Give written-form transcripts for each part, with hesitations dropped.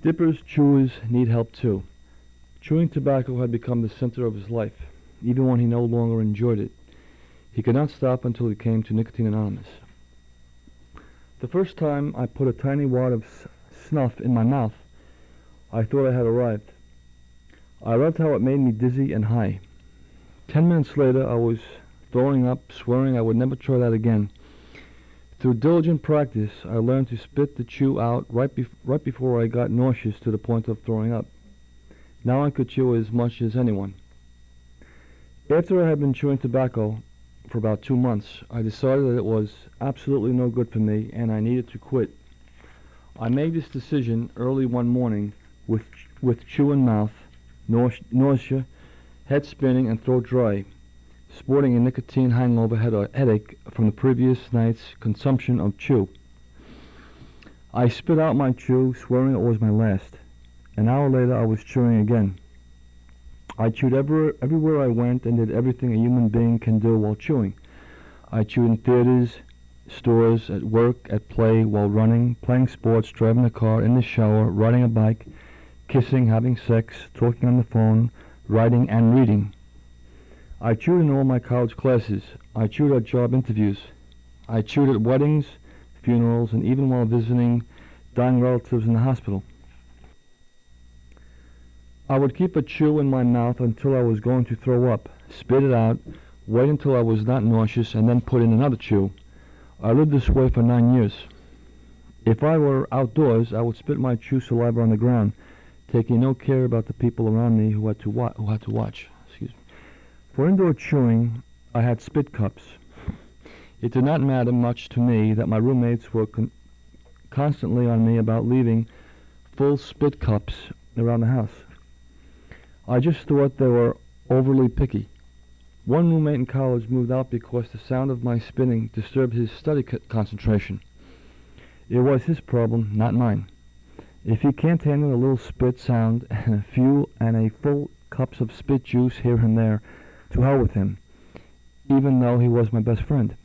Dippers, chewers need help too. Chewing tobacco had become the center of his life, even when he no longer enjoyed it. He could not stop until he came to Nicotine Anonymous. The first time I put a tiny wad of snuff in my mouth, I thought I had arrived. I loved how it made me dizzy and high. 10 minutes later, I was throwing up, swearing I would never try that again. Through diligent practice, I learned to spit the chew out right before I got nauseous to the point of throwing up. Now I could chew as much as anyone. After I had been chewing tobacco for about 2 months, I decided that it was absolutely no good for me and I needed to quit. I made this decision early one morning with chew in mouth, nausea, head spinning, and throat dry, sporting a nicotine hangover headache from the previous night's consumption of chew. I spit out my chew, swearing it was my last. An hour later, I was chewing again. I chewed everywhere I went and did everything a human being can do while chewing. I chewed in theaters, stores, at work, at play, while running, playing sports, driving a car, in the shower, riding a bike, kissing, having sex, talking on the phone, writing, and reading. I chewed in all my college classes. I chewed at job interviews. I chewed at weddings, funerals, and even while visiting dying relatives in the hospital. I would keep a chew in my mouth until I was going to throw up, spit it out, wait until I was not nauseous, and then put in another chew. I lived this way for 9 years. If I were outdoors, I would spit my chew saliva on the ground, taking no care about the people around me who had to watch. For indoor chewing, I had spit cups. It did not matter much to me that my roommates were constantly on me about leaving full spit cups around the house. I just thought they were overly picky. One roommate in college moved out because the sound of my spitting disturbed his study concentration. It was his problem, not mine. If he can't handle a little spit sound and a full cups of spit juice here and there, to hell with him, even though he was my best friend.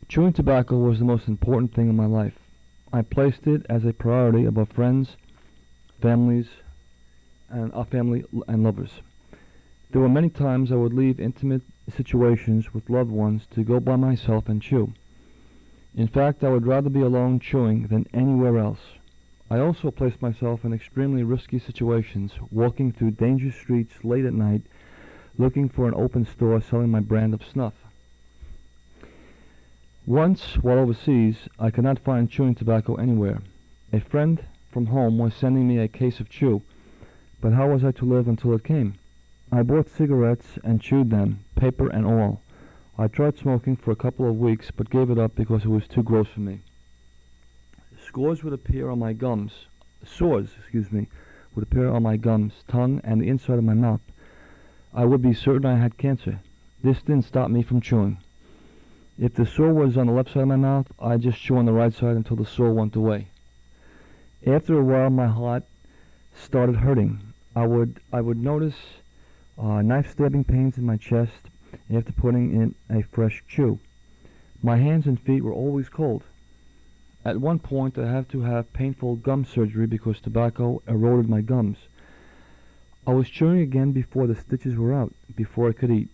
Chewing tobacco was the most important thing in my life. I placed it as a priority above friends, family and lovers. There were many times I would leave intimate situations with loved ones to go by myself and chew. In fact, I would rather be alone chewing than anywhere else. I also placed myself in extremely risky situations, walking through dangerous streets late at night, looking for an open store selling my brand of snuff. Once, while overseas, I could not find chewing tobacco anywhere. A friend from home was sending me a case of chew, but how was I to live until it came? I bought cigarettes and chewed them, paper and all. I tried smoking for a couple of weeks, but gave it up because it was too gross for me. Sores would appear on my gums, tongue, and the inside of my mouth. I would be certain I had cancer. This didn't stop me from chewing. If the sore was on the left side of my mouth, I'd just chew on the right side until the sore went away. After a while, my heart started hurting. I would notice knife stabbing pains in my chest after putting in a fresh chew. My hands and feet were always cold. At one point, I had to have painful gum surgery because tobacco eroded my gums. I was chewing again before the stitches were out, before I could eat.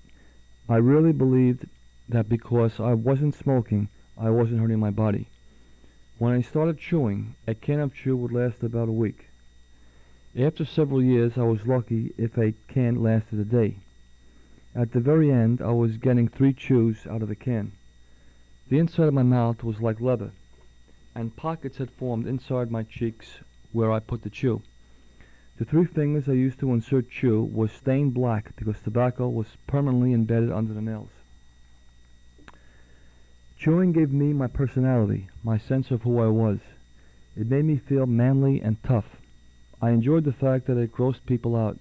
I really believed that because I wasn't smoking, I wasn't hurting my body. When I started chewing, a can of chew would last about a week. After several years, I was lucky if a can lasted a day. At the very end, I was getting 3 chews out of a can. The inside of my mouth was like leather, and pockets had formed inside my cheeks where I put the chew. The 3 fingers I used to insert chew were stained black because tobacco was permanently embedded under the nails. Chewing gave me my personality, my sense of who I was. It made me feel manly and tough. I enjoyed the fact that it grossed people out.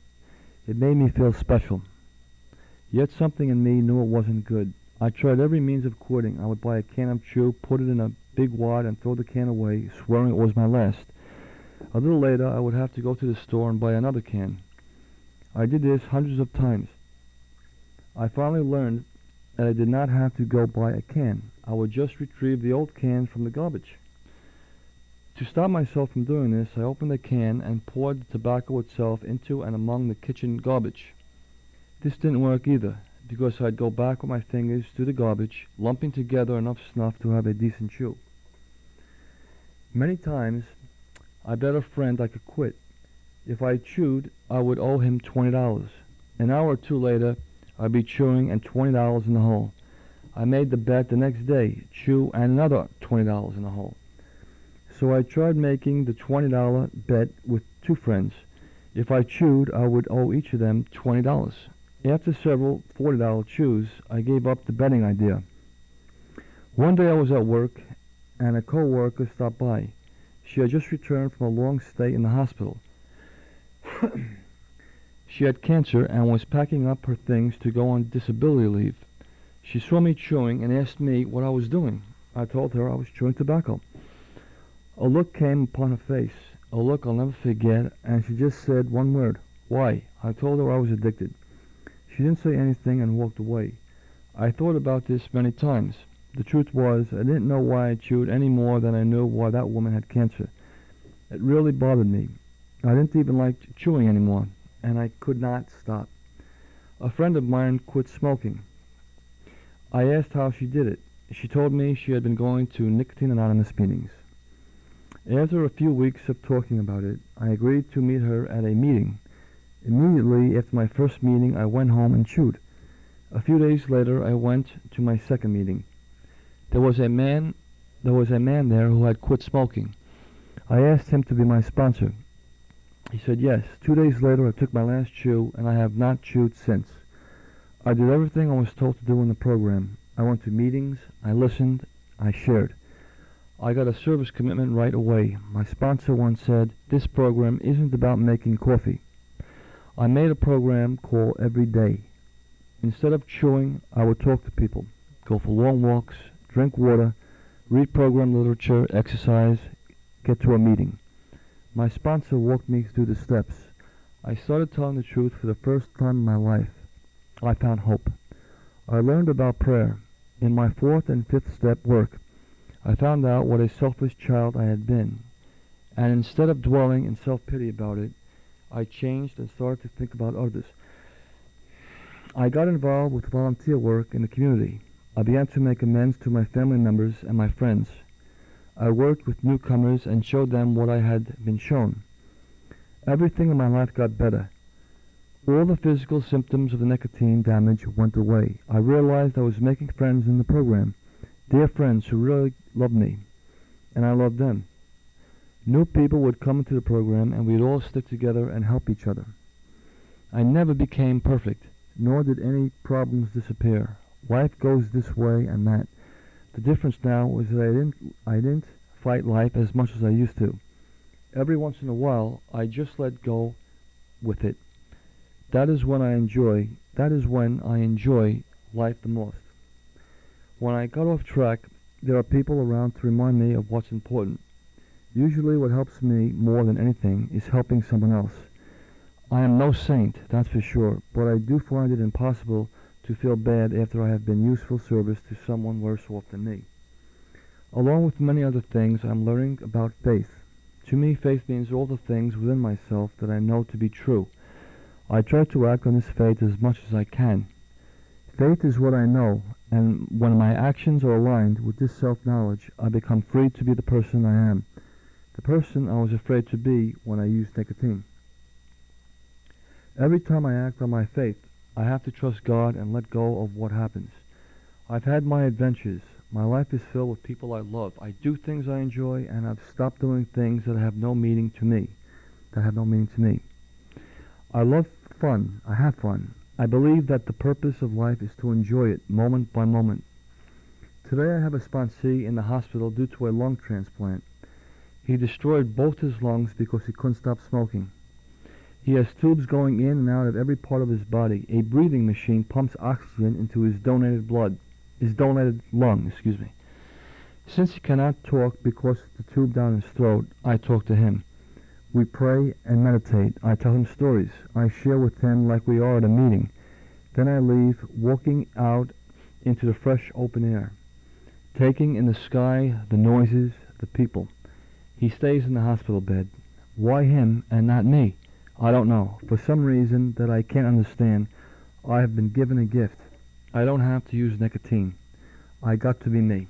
It made me feel special. Yet something in me knew it wasn't good. I tried every means of quitting. I would buy a can of chew, put it in a big wad, and throw the can away, swearing it was my last. A little later, I would have to go to the store and buy another can. I did this hundreds of times. I finally learned that I did not have to go buy a can. I would just retrieve the old can from the garbage. To stop myself from doing this, I opened the can and poured the tobacco itself into and among the kitchen garbage. This didn't work either, because I'd go back with my fingers through the garbage, lumping together enough snuff to have a decent chew. Many times, I bet a friend I could quit. If I chewed, I would owe him $20. An hour or two later, I'd be chewing and $20 in the hole. I made the bet the next day, chew and another $20 in the hole. So I tried making the $20 bet with two friends. If I chewed, I would owe each of them $20. After several $40 chews, I gave up the betting idea. One day I was at work, and a co-worker stopped by. She had just returned from a long stay in the hospital. She had cancer and was packing up her things to go on disability leave. She saw me chewing and asked me what I was doing. I told her I was chewing tobacco. A look came upon her face, a look I'll never forget, and she just said one word, "Why?" I told her I was addicted. She didn't say anything and walked away. I thought about this many times. The truth was, I didn't know why I chewed any more than I knew why that woman had cancer. It really bothered me. I didn't even like chewing anymore, and I could not stop. A friend of mine quit smoking. I asked how she did it. She told me she had been going to Nicotine Anonymous meetings. After a few weeks of talking about it, I agreed to meet her at a meeting. Immediately after my first meeting, I went home and chewed. A few days later, I went to my second meeting. There was a man there who had quit smoking. I asked him to be my sponsor. He said yes. 2 days later, I took my last chew, and I have not chewed since. I did everything I was told to do in the program. I went to meetings, I listened, I shared. I got a service commitment right away. My sponsor once said, "This program isn't about making coffee." I made a program called Every Day. Instead of chewing, I would talk to people, go for long walks, drink water, read program literature, exercise, get to a meeting. My sponsor walked me through the steps. I started telling the truth for the first time in my life. I found hope. I learned about prayer. In my fourth and fifth step work, I found out what a selfish child I had been, and instead of dwelling in self-pity about it, I changed and started to think about others. I got involved with volunteer work in the community. I began to make amends to my family members and my friends. I worked with newcomers and showed them what I had been shown. Everything in my life got better. All the physical symptoms of the nicotine damage went away. I realized I was making friends in the program, dear friends who really loved me, and I loved them. New people would come into the program, and we'd all stick together and help each other. I never became perfect, nor did any problems disappear. Life goes this way and that. The difference now was that I didn't fight life as much as I used to. Every once in a while, I just let go with it. That is when I enjoy life the most. When I got off track, there are people around to remind me of what's important. Usually what helps me more than anything is helping someone else. I am no saint, that's for sure, but I do find it impossible to feel bad after I have been useful service to someone worse off than me. Along with many other things, I'm learning about faith. To me, faith means all the things within myself that I know to be true. I try to act on this faith as much as I can. Faith is what I know, and when my actions are aligned with this self-knowledge, I become free to be the person I am, the person I was afraid to be when I used nicotine. Every time I act on my faith, I have to trust God and let go of what happens. I've had my adventures. My life is filled with people I love. I do things I enjoy, and I've stopped doing things that have no meaning to me. I love fun. I have fun. I believe that the purpose of life is to enjoy it moment by moment. Today I have a sponsee in the hospital due to a lung transplant. He destroyed both his lungs because he couldn't stop smoking. He has tubes going in and out of every part of his body. A breathing machine pumps oxygen into his donated lung. Since he cannot talk because of the tube down his throat, I talk to him. We pray and meditate. I tell him stories. I share with him like we are at a meeting. Then I leave, walking out into the fresh open air, taking in the sky, the noises, the people. He stays in the hospital bed. Why him and not me? I don't know. For some reason that I can't understand, I have been given a gift. I don't have to use nicotine. I got to be me.